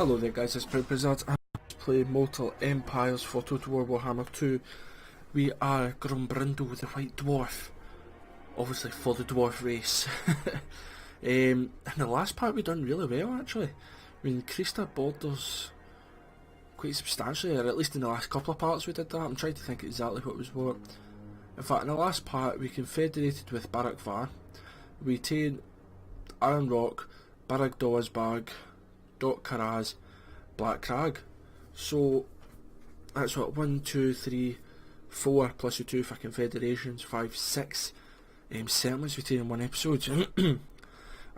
Hello there guys, it's ProudPidgezard. I'm playing Mortal Empires for Total War Warhammer 2. We are Grombrindal, the White Dwarf. Obviously for the dwarf race. In the last part we done really well actually. We increased our borders quite substantially, or at least in the last couple of parts we did that. I'm trying to think exactly what was what. In fact, in the last part we confederated with Barak-Var. We taken Iron Rock, Barag-Dozbag, Dot Karaz, Black Crag. So that's what, 1, 2, 3, 4 plus the 2 for confederations, 5, 6 settlements we take in one episode.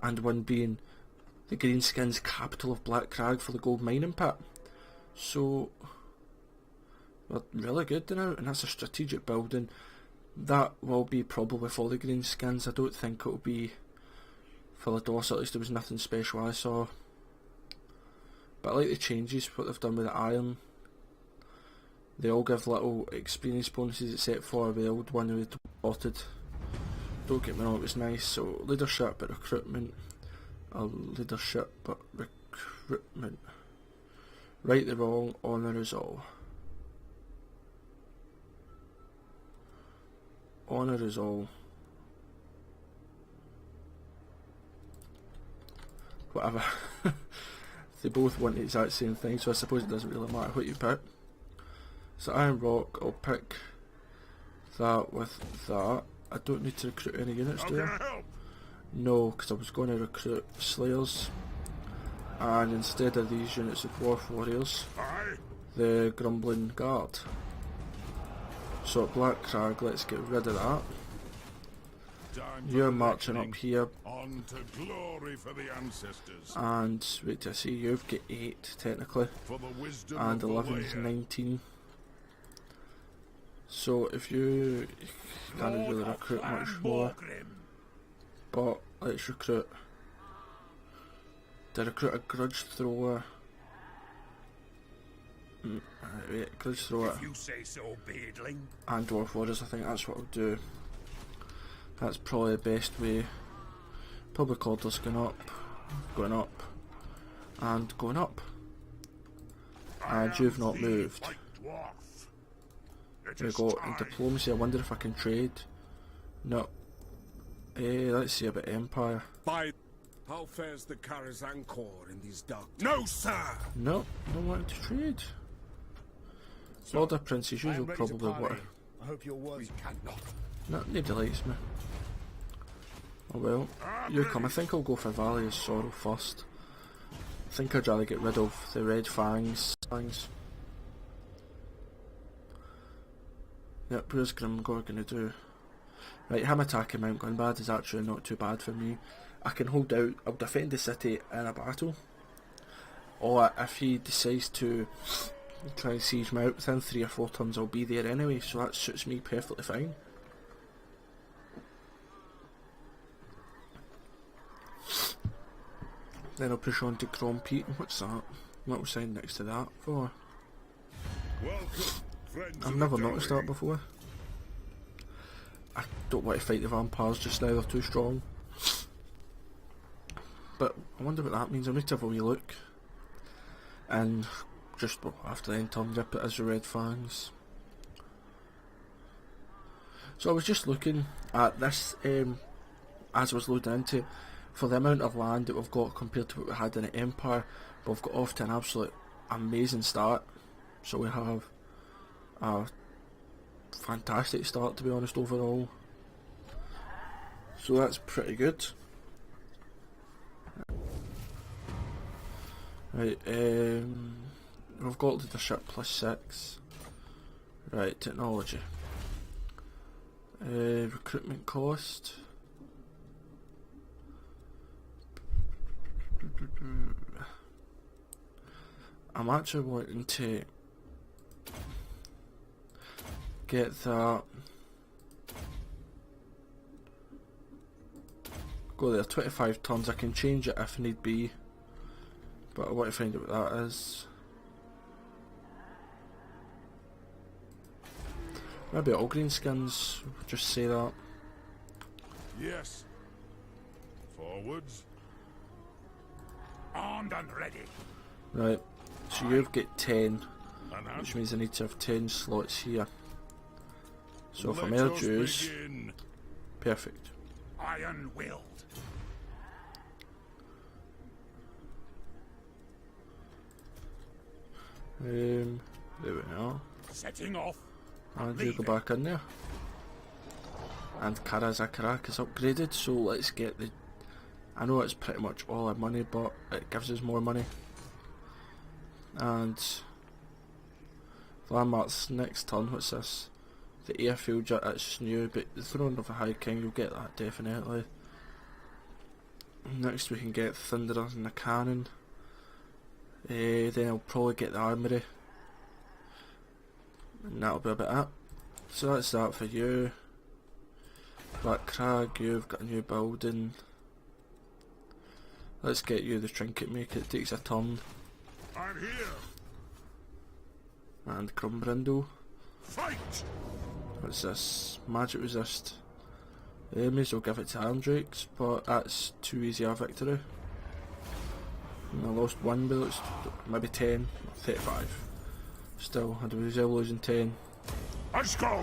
And one being the Greenskins' capital of Black Crag for the gold mining pit. So we're really good now, and that's a strategic building. That will be probably for the Greenskins. I don't think it'll be for the DOS, at least there was nothing special I saw. But I like the changes, what they've done with the iron. They all give little experience bonuses except for the old one who we spotted. Don't get me wrong, it was nice. So leadership but recruitment. Leadership but recruitment. Right the wrong, honour is all. Honour is all. Whatever. They both want the exact same thing, so I suppose it doesn't really matter what you pick. So Iron Rock, I'll pick that with that. I don't need to recruit any units, do I? No, because I was going to recruit Slayers. And instead of these units of Dwarf Warriors, the Grumbling Guard. So at Black Crag, let's get rid of that. You're marching up here. On to glory for the ancestors. And wait till I see, you've got 8 technically. For the wisdom And of 11 is the 19. So if you can't really recruit much more. But let's recruit. To recruit a grudge thrower. Wait, grudge thrower. If you say so, Beardling. And Dwarf Warriors, I think that's what I'll do. That's probably the best way. Public order's going up, and going up. And you've not moved. There we go. In diplomacy, I wonder if I can trade. No. Let's see about Empire. How fares the Karazhan Corps in these dark times? No, sir! No, don't want to trade. Lord of Princes, you'll probably want. I hope your words cannot. No, nobody likes me. Oh well, you come. I think I'll go for Valley of Sorrow first. I think I'd rather get rid of the Red Fangs. Yep, where's Grimgor going to do? Right, him attacking Mount Gunbad is actually not too bad for me. I can hold out, I'll defend the city in a battle. Or if he decides to try and siege me out within 3 or 4 turns, I'll be there anyway, so that suits me perfectly fine. Then I'll push on to Grombrindal. What's that? What was signed next to that for? I've never noticed that before. I don't want to fight the vampires just now, they're too strong. But I wonder what that means. I need to have a wee look. And just after the end turn, rip it as the Red Fangs. So I was just looking at this as I was loading into it. For the amount of land that we've got compared to what we had in the Empire, but we've got off to an absolute amazing start. So we have a fantastic start, to be honest, overall. So that's pretty good. Right, we've got leadership +6. Right, technology. Recruitment cost. I'm actually wanting to get that. Go there, 25 turns. I can change it if need be, but I want to find out what that is. Maybe all greenskins, just say that. Yes. Forwards. Armed and ready. Right, so you've got 10, And which means I need to have 10 slots here. So if I let merge us yours, begin. perfect. Iron-willed. There we are. Setting off. And you go back in there. And Karazakarak is upgraded, so let's get the... I know it's pretty much all our money, but it gives us more money. And landmarks next turn, what's this? The airfield, it's new, but the throne of the High King, you'll get that definitely. Next we can get Thunderers and the cannon. Then I'll probably get the armoury. And that'll be about it. So that's that for you. Black Crag, you've got a new building. Let's get you the trinket maker, it takes a turn. I'm here. And Grombrindal. Fight. What's this? Magic resist. May as well give it to Andrakes, but that's too easy a victory. And I lost 1, but it's maybe 10, 35. Still, I'd be losing 10. Let's go.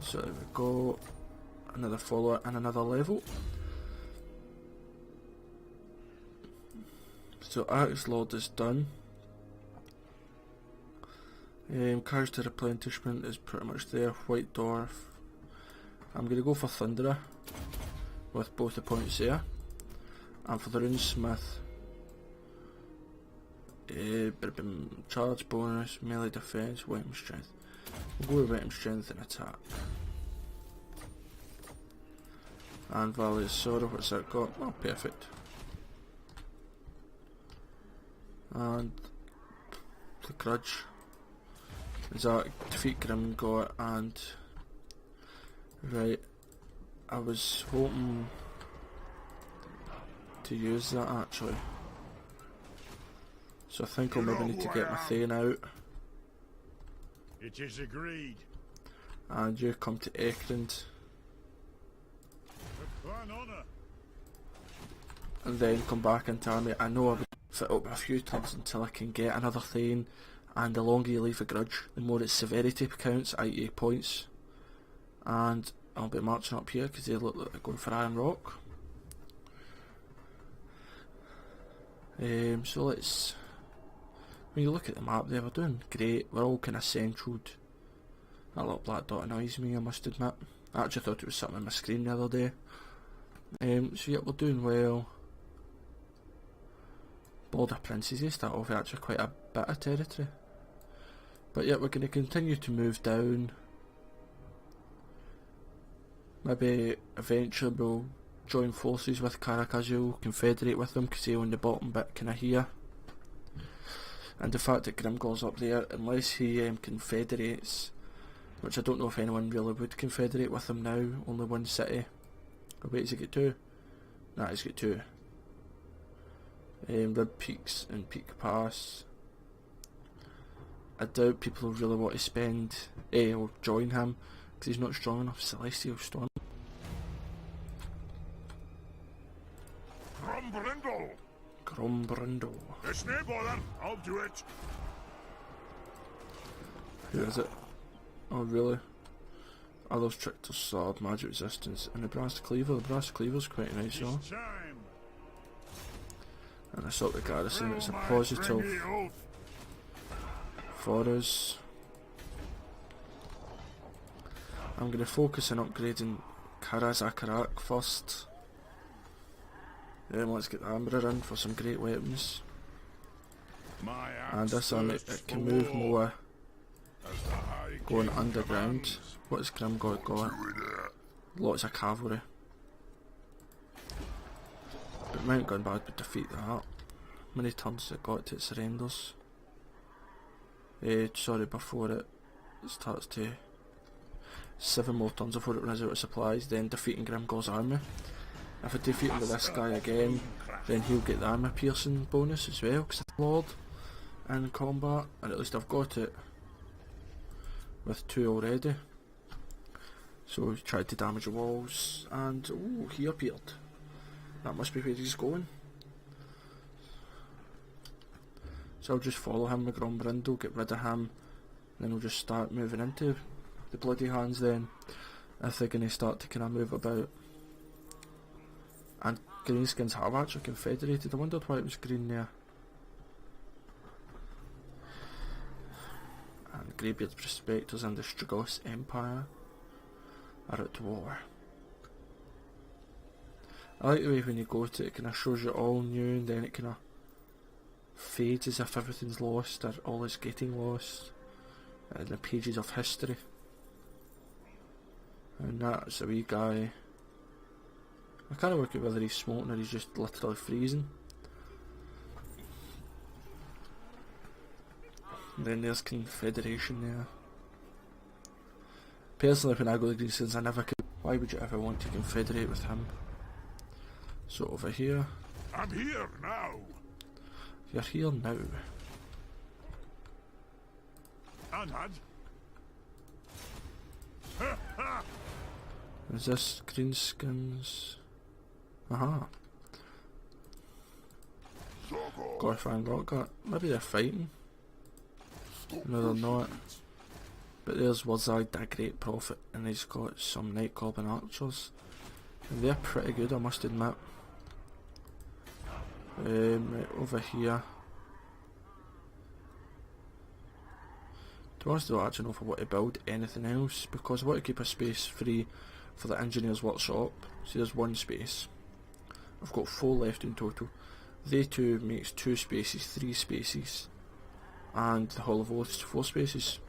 So there we go. Another follower and another level. So Axe Lord is done. Cards to replenishment is pretty much there. White Dwarf. I'm going to go for Thunderer with both the points there. And for the Runesmith, charge bonus, melee defense, weapon strength. We'll go with weapon strength and attack. And Valley of Sorrow, what's that got? Oh, perfect. And the Grudge is that defeat Grimgor and right. I was hoping to use that actually. So I think I'll maybe need to get my thane out. It is agreed. And you come to Ekrand. Upon honor. And then come back into army. I know I would fit up a few turns until I can get another thane, and the longer you leave a grudge, the more its severity counts, i.e. points. And I'll be marching up here because they look like they're going for Iron Rock. So let's... When you look at the map there, we're doing great. We're all kind of centraled. That little black dot annoys me, I must admit. I actually thought it was something on my screen the other day. So yeah, we're doing well. Border Princes, they start off with actually quite a bit of territory. But yeah, we're going to continue to move down. Maybe eventually we'll join forces with Karakazul, confederate with them because they own the bottom bit kind of here. And the fact that Grimgor's up there, unless he confederates, which I don't know if anyone really would confederate with him now, only one city. Oh wait, has he got 2? Nah, he's got 2. Rib Peaks and Peak Pass. I doubt people will really want to spend, or join him, because he's not strong enough. Celestial Storm. Grombrindal. Grombrindal. It's no bother. I'll do it. Who is it? Oh really? Others Tricked Sword, Magic Resistance, and the Brass Cleaver. The Brass Cleaver's quite nice though. It's time. And Assault the Garrison, it's a Throw my positive friendly oath. for us. I'm going to focus on upgrading Karazakarak first. Let's get the Armourer in for some great weapons. My And this army, it can move more going underground. What's Grimgor got? Lots of cavalry. But Mount Gunbad would defeat that. Many turns it got to it surrenders. Sorry, before it starts to 7 more turns before it runs out of supplies, then defeating Grimgor's army. If I defeat him with this guy again, then he'll get the armor piercing bonus as well, because it's Lord in combat, and at least I've got it with 2 already. So he tried to damage the walls, and ooh, he appeared. That must be where he's going. So I'll just follow him with Grombrindal, get rid of him, then we'll just start moving into the bloody hands then, if they're going to start to kind of move about. And Greenskins have actually confederated. I wondered why it was green there. And Greybeard's Prospectors and the Strigos Empire are at war. I like the way when you go to it, it kind of shows you all new, and then it kind of fades as if everything's lost or all is getting lost in the pages of history. And that's a wee guy. I can't work out whether he's smoking or he's just literally freezing. And then there's Confederation there. Personally, when I go to Greenskins, I never could. Why would you ever want to confederate with him? So over here. I'm here now. You're here now. Anhad. Is this Greenskins? Aha. Gorfang Rock. Maybe they're fighting. No, they're not. But there's Wizard, a great prophet, and he's got some Night Goblin archers. And they're pretty good, I must admit. Right over here. To be honest, I don't actually know if I want to build anything else, because I want to keep a space free for the engineer's workshop. See, there's one space. I've got 4 left in total. They 2 makes 2 spaces, 3 spaces. And the Hall of Oaths, 4 spaces.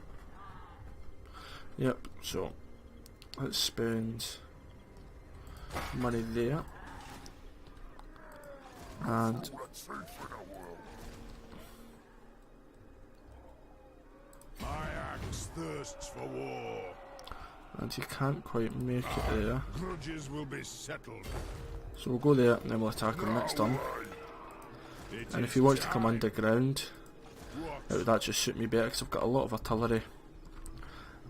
Yep, so let's spend money there. And My axe thirsts for war. and you can't quite make it there. Grudges will be settled. So we'll go there and then we'll attack him next turn. And if he wants to come underground, it would actually suit me better because I've got a lot of artillery.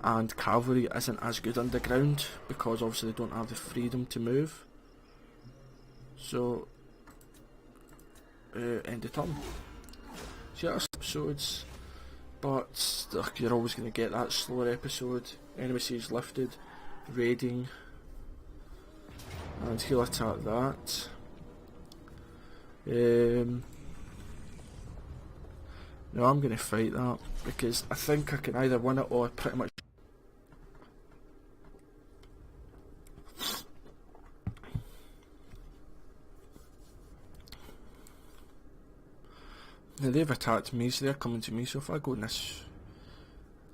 And cavalry isn't as good underground because obviously they don't have the freedom to move. So, end of turn. So yeah, episodes, but you're always going to get that slower episode. Enemy siege lifted, raiding, and he'll attack that. No, I'm going to fight that because I think I can either win it or pretty much. Now they've attacked me, so they're coming to me, so if I go in this...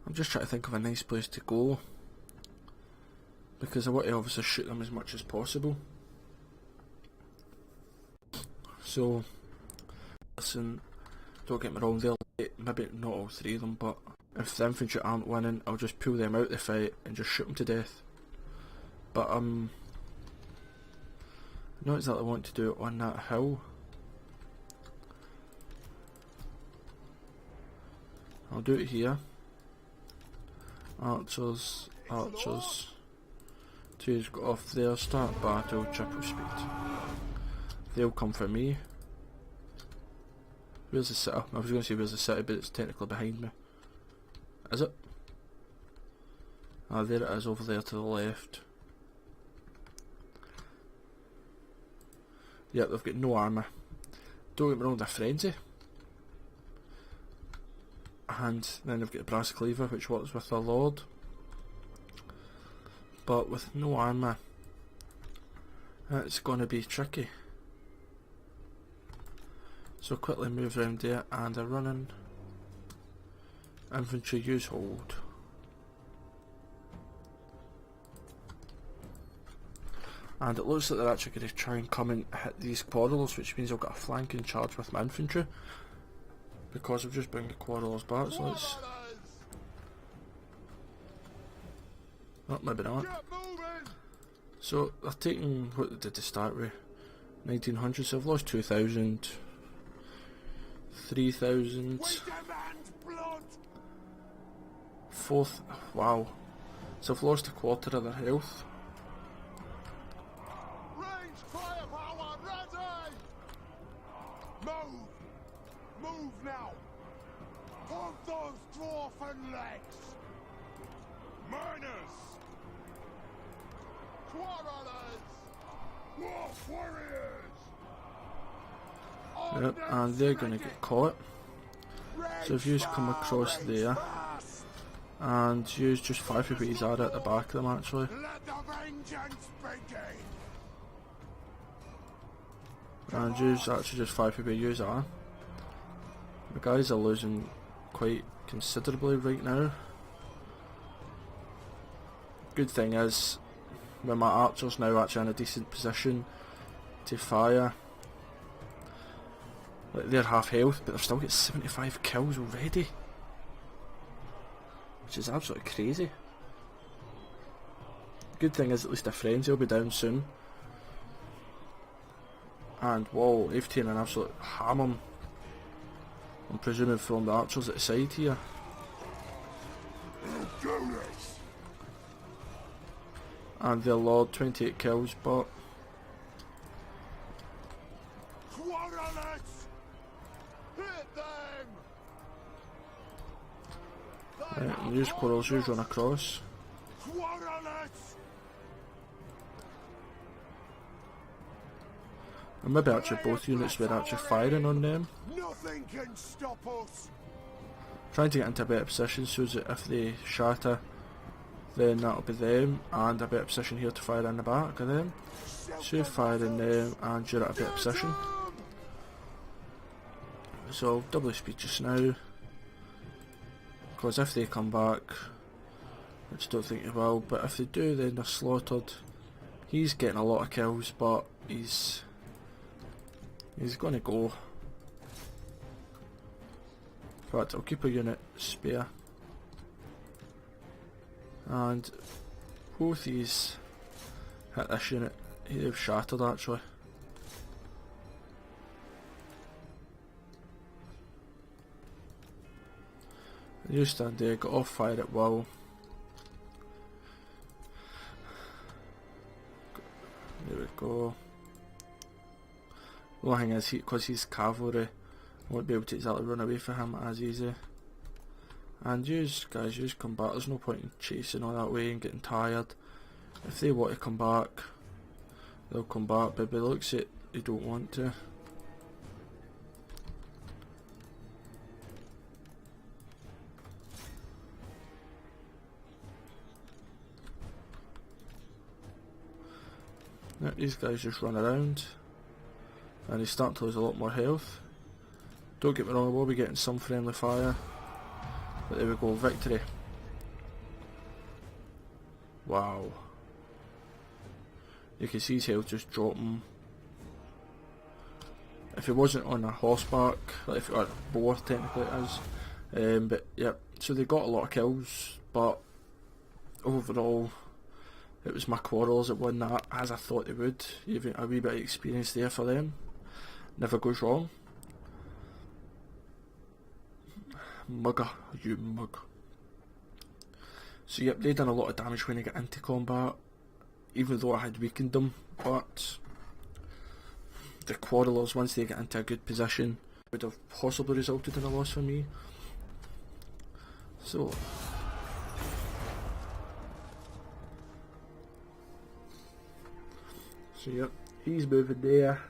I'm just trying to think of a nice place to go. Because I want to obviously shoot them as much as possible. So, listen, don't get me wrong, they'll maybe not all 3 of them, but if the infantry aren't winning, I'll just pull them out the fight and just shoot them to death. But not exactly want to do it on that hill. I'll do it here. Archers, archers. 2's got off there, start battle, triple speed. They'll come for me. Where's the city? I was going to say where's the city, but it's technically behind me. Is it? Ah, there it is, over there to the left. Yep, they've got no armour. Don't get me wrong, they're frenzy. And then they've got a brass cleaver which works with their lord, but with no armour it's going to be tricky. So quickly move around there, and they're running infantry, use hold. And it looks like they're actually going to try and come and hit these quarrels, which means I've got a flanking charge with my infantry. Because I've just bring the quarrels back, so let's... Oh, maybe not. So, they're taking... What did they start with? 1900, so I've lost 2,000. 3,000. 4th... Wow. So I've lost a quarter of their health. Move! Move now! Wolf warriors! Yep, and they're gonna get caught. So if you come across there, and use just 5 ProudPidgezard at the back of them actually. Let the vengeance begin! And use actually just 5 ProudPidgezard. The guys are losing quite considerably right now. Good thing is, when my archer's now actually in a decent position to fire. Like they're half health, but they've still got 75 kills already, which is absolutely crazy. Good thing is at least their frenzy will be down soon. And whoa, they've taken an absolute hammer. I'm presuming from the archers at the side here. And their lord 28 kills, but hit them! right, and use quarrels, use run across. And maybe actually both units were actually firing on them. Nothing can stop us. Trying to get into a better position so that if they shatter, then that'll be them, and a better position here to fire in the back of them. So you're firing them and you're at a better position. So double speed just now, because if they come back, which I don't think they will, but if they do then they're slaughtered. He's getting a lot of kills, but he's gonna go. In fact, I'll keep a unit spare. And both these hit this unit. They've shattered actually. You stand there, got off fire at will. There we go. The only thing is, because he's cavalry, I won't be able to exactly run away from him as easy. And yous guys, yous come back. There's no point in chasing all that way and getting tired. If they want to come back, they'll come back, but by the looks it, they don't want to. Now, these guys just run around and they start to lose a lot more health. Don't get me wrong, I will be getting some friendly fire, but there we go, victory. Wow. You can see his health just dropping. If he wasn't on a horseback, like if or a boar technically it is. But yep, so they got a lot of kills, but overall it was my quarrels that won that, as I thought they would. Even a wee bit of experience there for them. Never goes wrong. Mugger, you mug. So yep, they done a lot of damage when they got into combat, even though I had weakened them, but the quarrelers, once they get into a good position, would have possibly resulted in a loss for me. So yep, he's moving there.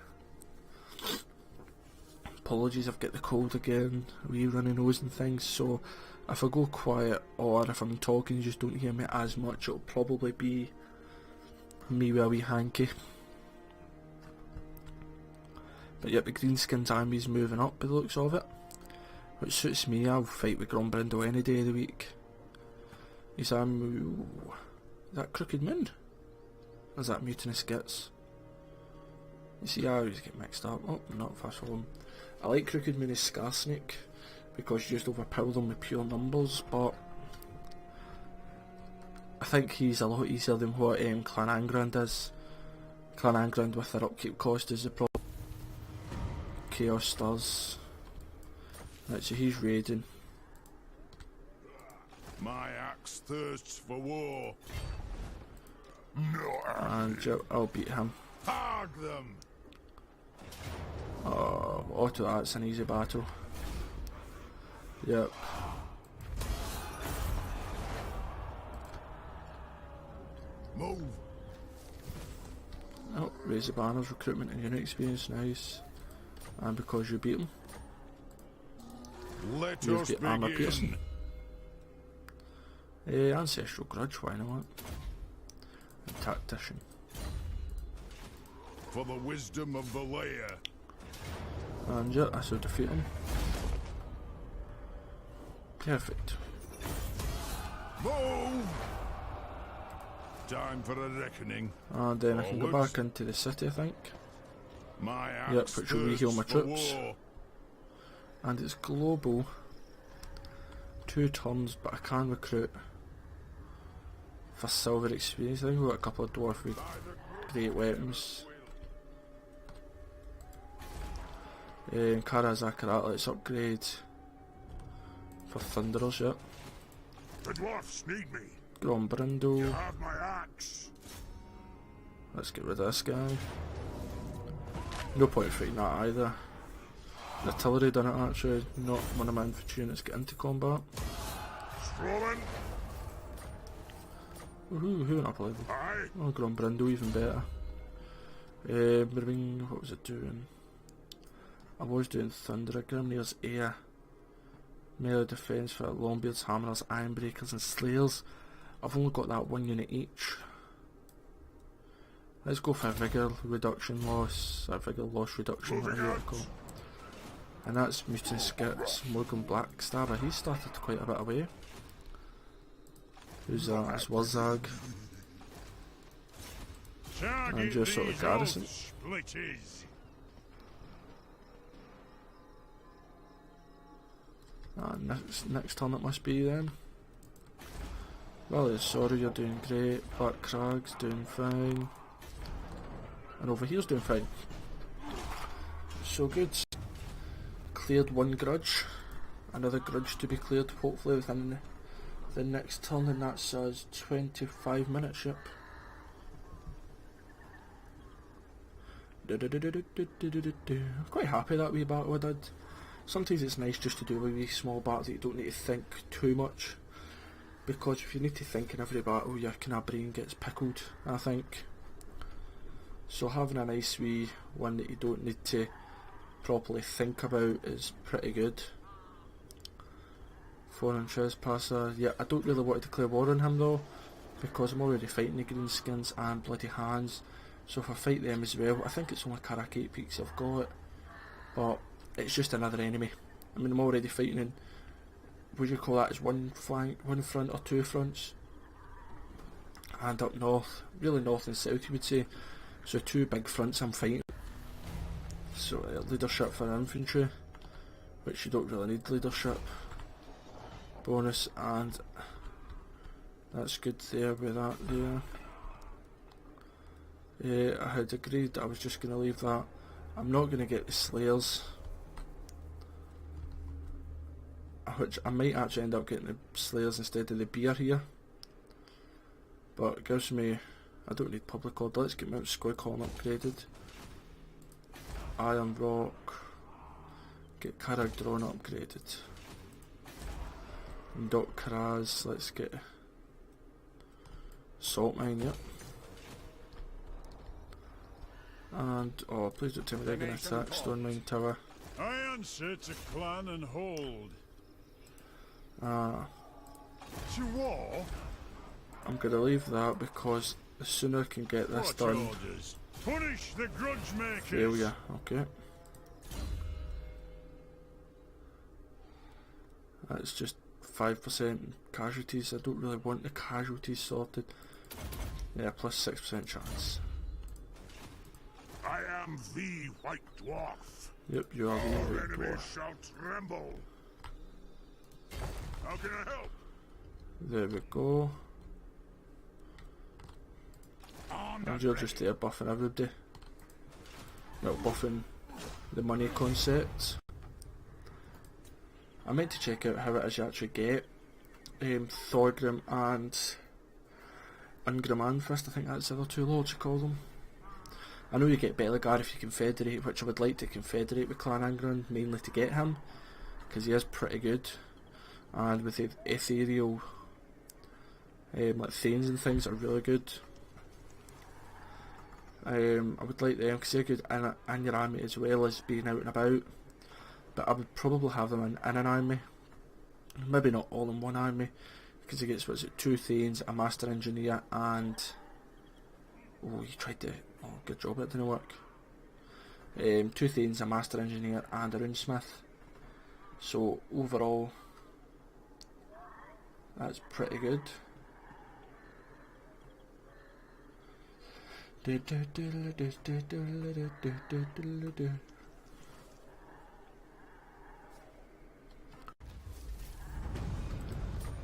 Apologies, I've got the cold again, wee runny nose and things, so if I go quiet or if I'm talking you just don't hear me as much, it'll probably be me with a wee hanky. But yep, the Greenskins army's moving up by the looks of it, which suits me. I'll fight with Grombrindal any day of the week. His army, ooh, is that Crooked Moon? Or is that Mutinous Gits? You see, I always get mixed up. Oh, not fast forward. I like Crooked Moon as Scarsnake because you just overpower them with pure numbers, but I think he's a lot easier than what Clan Angrand is. Clan Angrand with their upkeep cost is the problem. Chaos does. Right, so he's raiding. My axe thirsts for war. And I'll beat him. Hog them. Oh, auto that's an easy battle. Yep. Move. Oh, raise the banners, recruitment and unit experience, nice. And because you beat them, Let you've us got armor piercing. begin. Ancestral grudge, why not? And tactician. For the wisdom of the layer. And yeah, I shall defeat him. Perfect. Move! Time for a reckoning. And then I can go Forwards. back into the city, I think. My axe Yep, which will re-heal my thirsts for troops. war. And it's global. 2 turns, but I can recruit for silver experience. I think we've got a couple of dwarf with great weapons. And Kara Zakarat, let's upgrade for Thunderers, yep. The dwarfs need me. Grombrindal. You have my axe. Let's get rid of this guy. No point fighting that either. The artillery done it actually, not one of my infantry units get into combat. Strolling. Who went up a level? Aye. Oh, Grombrindal, even better. Marine, what was it doing? I was doing Thunder, Grimnir's Air. Melee defence for Longbeards, Hammerers, Ironbreakers and Slayers. I've only got that 1 unit each. Let's go for a Vigour reduction loss, a Vigour loss reduction, whatever you want to call it. And that's Mutant Skits, Morgan Blackstabber, he started quite a bit away. Who's that? It's Wurzag. And just sort of garrison. Splitties. Next turn it must be then. Well, sorry, you're doing great. Black Crag's doing fine. And over here's doing fine. So good. Cleared 1 grudge. Another grudge to be cleared, hopefully within the next turn, and that says 25 minutes, yep. I'm quite happy that wee battle I did. Sometimes it's nice just to do a wee small battle that you don't need to think too much, because if you need to think in every battle your kind of brain gets pickled, I think. So having a nice wee one that you don't need to properly think about is pretty good. Foreign Trespasser, yeah, I don't really want to declare war on him though, because I'm already fighting the Greenskins and Bloody Hands, so if I fight them as well, I think it's only Karakate Peaks I've got, but it's just another enemy. I mean, I'm already fighting in, would you call that as one flank, one front or 2 fronts? And up north, really north and south you would say, so 2 big fronts I'm fighting. So leadership for infantry, which you don't really need leadership. Bonus, and that's good there with that there. I had agreed that I was just going to leave that. I'm not going to get the Slayers, which I might actually end up getting the Slayers instead of the beer here, but it gives me, I don't need public order. Let's get Mount Squighorn upgraded. Iron Rock, get Carrag Drone upgraded. And Doc Kraz, let's get Salt Mine, yep. And, oh please don't tell me they're going to attack Stone Mine Tower. I answer to clan and hold. To war? I'm going to leave that because the sooner I can get this What done. orders? Punish the grudge makers. Failure, okay. That's just 5% casualties. I don't really want the casualties sorted. Yeah, plus 6% chance. I am the White Dwarf. Yep, you are the Our White enemies Dwarf. shall tremble. How can I help? There we go. And you're just there buffing everybody. Well, buffing the money concept. I meant to check out how it is you actually get Thorgrim and Ungrim-Anfist, I think that's the other 2 lords you call them. I know you get Belegar if you confederate, which I would like to confederate with Clan Angron, mainly to get him, because he is pretty good. And with the ethereal like thanes and things are really good. I would like them because they're good in your army as well as being out and about. But I would probably have them in an army. Maybe not all in one army, because he gets, what is it, 2 thanes, a master engineer, and... Oh, you tried to... Oh, good job, it didn't work. 2 thanes, a master engineer, and a runesmith. So, overall, that's pretty good.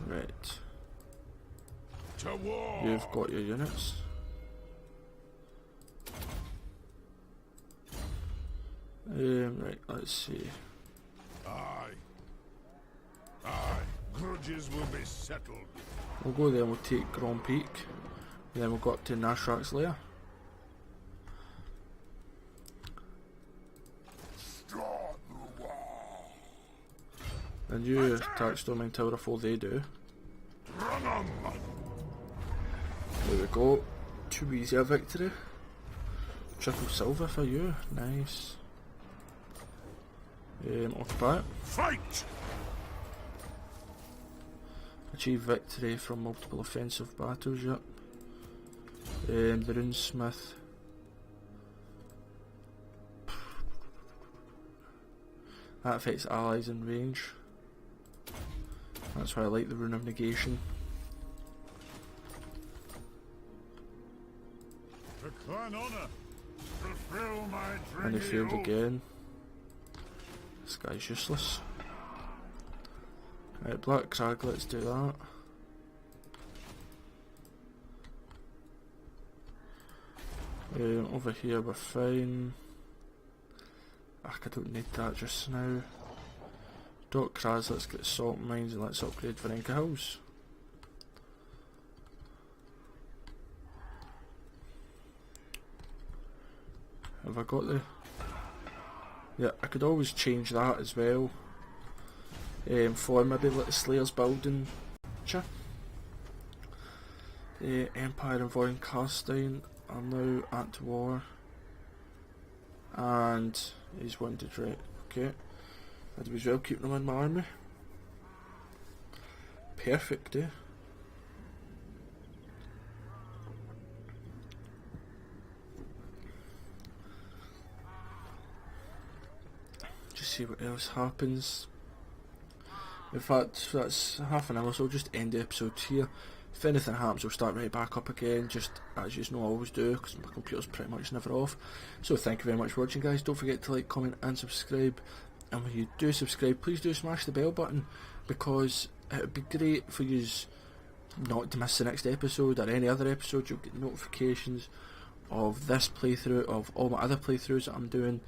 Right. To war! You've got your units. Right, let's see. Aye. Aye. Grudges will be settled. We'll go there and we'll take Grand Peak. And then we'll go up to Nashrak's lair. Start the war! And you attack Storming Tower before they do. Run 'em! There we go. Too easy a victory. Triple silver for you. Nice. Occupy it. Fight! Achieve victory from multiple offensive battles, yep. The runesmith. That affects allies in range. That's why I like the Rune of Negation. For clan honor, fulfill my dream. And he failed again. This guy's useless. Right, Black Crag, let's do that. Over here we're fine. I don't need that just now. Dot Kraz, let's get salt mines and let's upgrade Varenka Hills. Have I got the... Yeah, I could always change that as well. For maybe like the Slayer's building. Empire and Vorin Carstein are now at war. And he's wounded, right? Okay. I do as well keep them in my army. Perfect, eh? Just see what else happens. In fact, that's half an hour, so I'll just end the episode here. If anything happens, we'll start right back up again, just as you know I always do, because my computer's pretty much never off. So thank you very much for watching, guys. Don't forget to like, comment and subscribe. And when you do subscribe, please do smash the bell button, because it would be great for you not to miss the next episode or any other episode. You'll get notifications of this playthrough, of all my other playthroughs that I'm doing,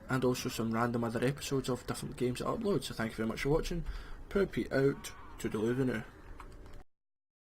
and also some random other episodes of different games that I upload. So thank you very much for watching. ProudPidgezard out. Toodaloo the now.